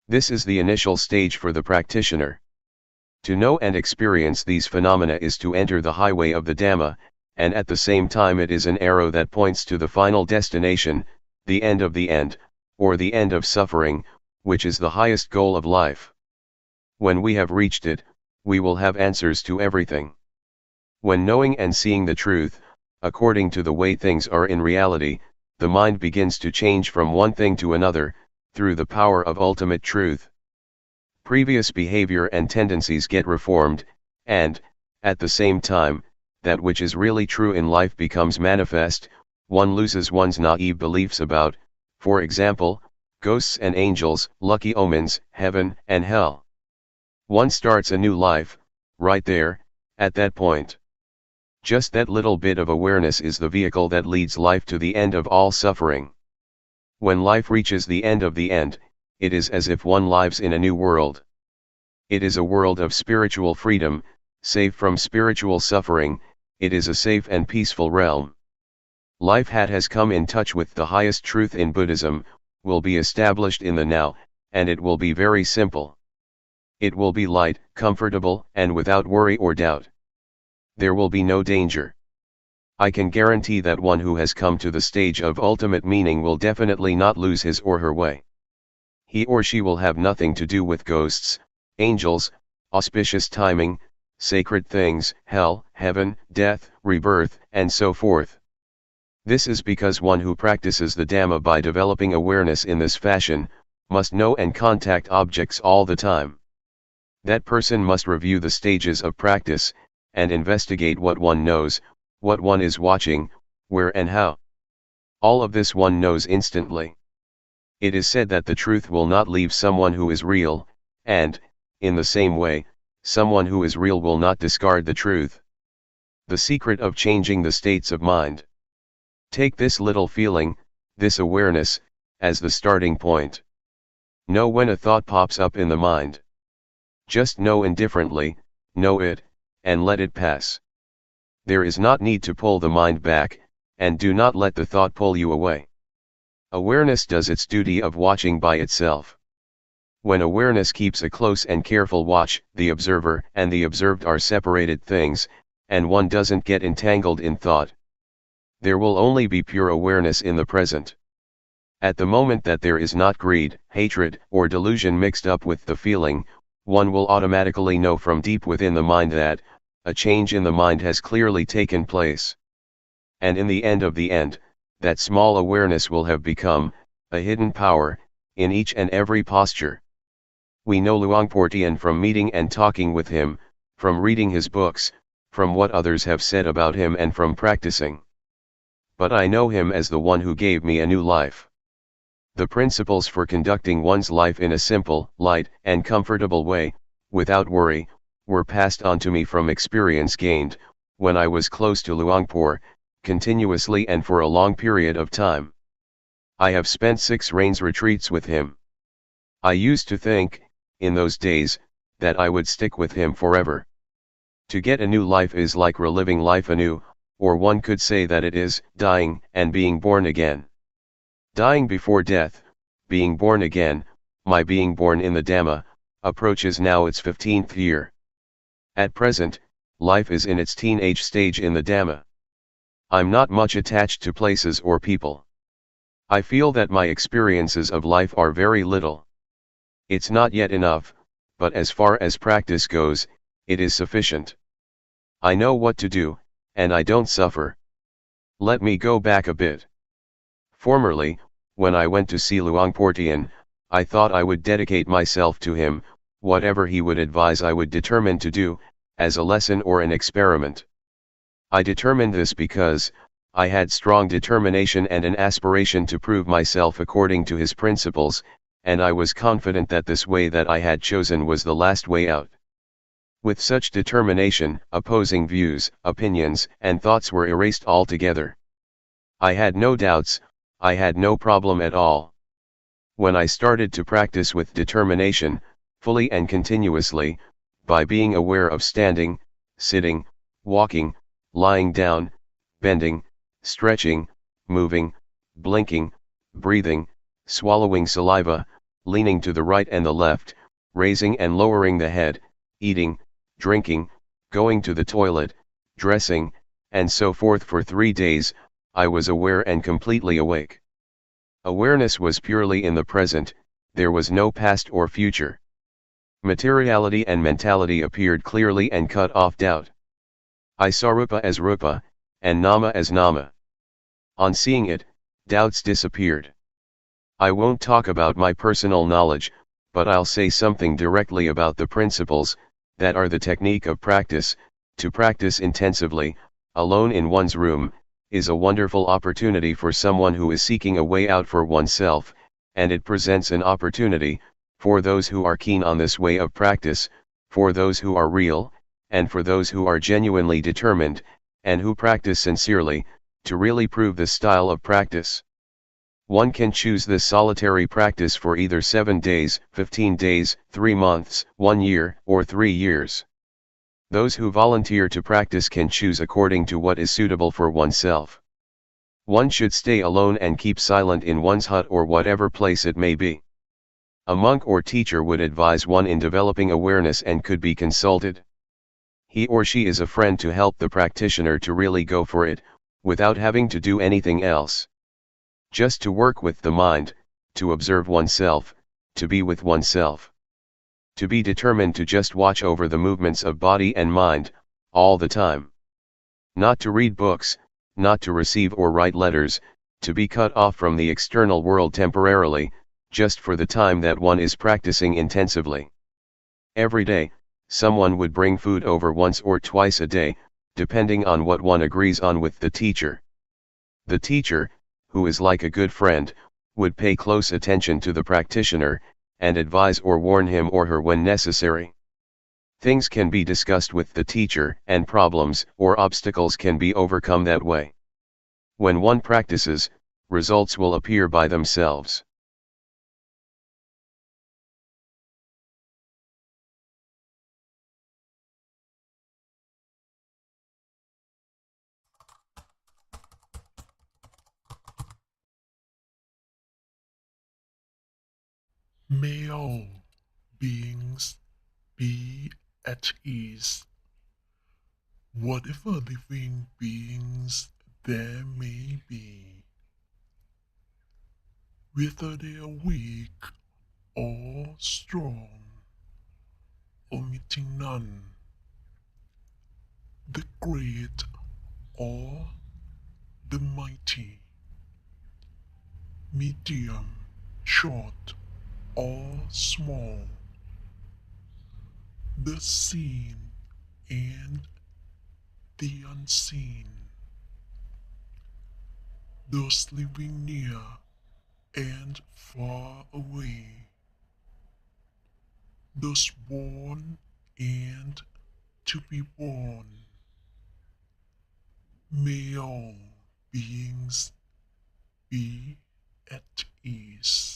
A: This is the initial stage for the practitioner. To know and experience these phenomena is to enter the highway of the Dhamma, and at the same time it is an arrow that points to the final destination, the end of the end, or the end of suffering, which is the highest goal of life. When we have reached it, we will have answers to everything. When knowing and seeing the truth, according to the way things are in reality, the mind begins to change from one thing to another, through the power of ultimate truth. Previous behavior and tendencies get reformed, and, at the same time, that which is really true in life becomes manifest, one loses one's naive beliefs about, for example, ghosts and angels, lucky omens, heaven and hell. One starts a new life, right there, at that point. Just that little bit of awareness is the vehicle that leads life to the end of all suffering. When life reaches the end of the end, it is as if one lives in a new world. It is a world of spiritual freedom, safe from spiritual suffering, it is a safe and peaceful realm. Life that has come in touch with the highest truth in Buddhism, will be established in the now, and it will be very simple. It will be light, comfortable, and without worry or doubt. There will be no danger. I can guarantee that one who has come to the stage of ultimate meaning will definitely not lose his or her way. He or she will have nothing to do with ghosts, angels, auspicious timing, sacred things, hell, heaven, death, rebirth, and so forth. This is because one who practices the Dhamma by developing awareness in this fashion, must know and contact objects all the time. That person must review the stages of practice, and investigate what one knows, what one is watching, where and how. All of this one knows instantly. It is said that the truth will not leave someone who is real, and, in the same way, someone who is real will not discard the truth. The secret of changing the states of mind. Take this little feeling, this awareness, as the starting point. Know when a thought pops up in the mind. Just know indifferently, know it, and let it pass. There is not need to pull the mind back, and do not let the thought pull you away. Awareness does its duty of watching by itself. When awareness keeps a close and careful watch, the observer and the observed are separated things, and one doesn't get entangled in thought. There will only be pure awareness in the present. At the moment that there is not greed, hatred, or delusion mixed up with the feeling, one will automatically know from deep within the mind that, a change in the mind has clearly taken place. And in the end, that small awareness will have become, a hidden power, in each and every posture. We know Luangpor Teean from meeting and talking with him, from reading his books, from what others have said about him and from practicing. But I know him as the one who gave me a new life. The principles for conducting one's life in a simple, light, and comfortable way, without worry, were passed on to me from experience gained, when I was close to Luangpor, continuously and for a long period of time. I have spent 6 rains retreats with him. I used to think, in those days, that I would stick with him forever. To get a new life is like reliving life anew, or one could say that it is dying and being born again. Dying before death, being born again, my being born in the Dhamma, approaches now its 15th year. At present, life is in its teenage stage in the Dhamma. I'm not much attached to places or people. I feel that my experiences of life are very little. It's not yet enough, but as far as practice goes, it is sufficient. I know what to do, and I don't suffer. Let me go back a bit. Formerly, when I went to see Luangpor Teean, I thought I would dedicate myself to him, whatever he would advise I would determine to do, as a lesson or an experiment. I determined this because, I had strong determination and an aspiration to prove myself according to his principles, and I was confident that this way that I had chosen was the last way out. With such determination, opposing views, opinions, and thoughts were erased altogether. I had no doubts, I had no problem at all. When I started to practice with determination, fully and continuously, by being aware of standing, sitting, walking, lying down, bending, stretching, moving, blinking, breathing, swallowing saliva, leaning to the right and the left, raising and lowering the head, eating, drinking, going to the toilet, dressing, and so forth for 3 days, I was aware and completely awake. Awareness was purely in the present, there was no past or future. Materiality and mentality appeared clearly and cut off doubt. I saw Rupa as Rupa, and Nama as Nama. On seeing it, doubts disappeared. I won't talk about my personal knowledge, but I'll say something directly about the principles, that are the technique of practice. To practice intensively, alone in one's room, is a wonderful opportunity for someone who is seeking a way out for oneself, and it presents an opportunity, for those who are keen on this way of practice, for those who are real, and for those who are genuinely determined, and who practice sincerely, to really prove this style of practice. One can choose this solitary practice for either 7 days, 15 days, 3 months, 1 year, or 3 years. Those who volunteer to practice can choose according to what is suitable for oneself. One should stay alone and keep silent in one's hut or whatever place it may be. A monk or teacher would advise one in developing awareness and could be consulted. He or she is a friend to help the practitioner to really go for it, without having to do anything else. Just to work with the mind, to observe oneself, to be with oneself. To be determined to just watch over the movements of body and mind, all the time. Not to read books, not to receive or write letters, to be cut off from the external world temporarily, just for the time that one is practicing intensively. Every day, someone would bring food over once or twice a day, depending on what one agrees on with the teacher. The teacher, who is like a good friend, would pay close attention to the practitioner, and advise or warn him or her when necessary. Things can be discussed with the teacher, and problems or obstacles can be overcome that way. When one practices, results will appear by themselves.
B: May all beings be at ease. Whatever living beings there may be, whether they are weak or strong, omitting none, the great or the mighty, medium, short or small, the seen and the unseen, those living near and far away, those born and to be born. May all beings be at ease.